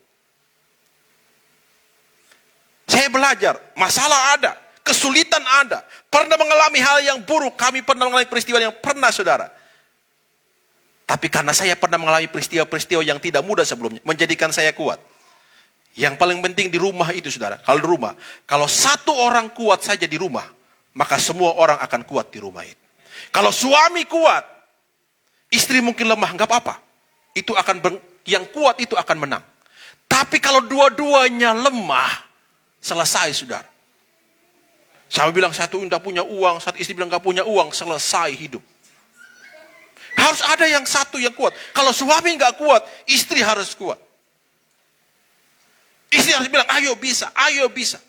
Saya belajar. Masalah ada. Kesulitan ada. Pernah mengalami hal yang buruk. Kami pernah mengalami peristiwa yang pernah saudara. Tapi karena saya pernah mengalami peristiwa-peristiwa yang tidak mudah sebelumnya. Menjadikan saya kuat. Yang paling penting di rumah itu saudara. Kalau di rumah. Kalau satu orang kuat saja di rumah. Maka semua orang akan kuat di rumah itu. Kalau suami kuat, istri mungkin lemah, nggak apa-apa. Yang kuat itu akan menang. Tapi kalau dua-duanya lemah, selesai saudara. Saya bilang satu tidak punya uang, satu istri bilang nggak punya uang, selesai hidup. Harus ada yang satu yang kuat. Kalau suami nggak kuat, istri harus kuat. Istri harus bilang, ayo bisa, ayo bisa.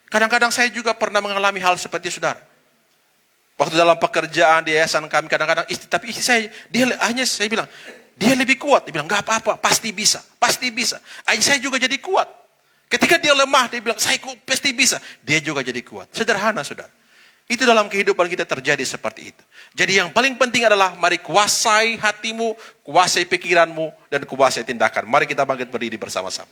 Kadang-kadang saya juga pernah mengalami hal seperti saudara. Waktu dalam pekerjaan di yayasan kami kadang-kadang tapi istri saya saya bilang dia lebih kuat. Dia bilang nggak apa-apa, pasti bisa, pasti bisa. Saya juga jadi kuat. Ketika dia lemah dia bilang saya pasti bisa. Dia juga jadi kuat. Sederhana saudara. Itu dalam kehidupan kita terjadi seperti itu. Jadi yang paling penting adalah mari kuasai hatimu, kuasai pikiranmu dan kuasai tindakan. Mari kita bangkit berdiri bersama-sama.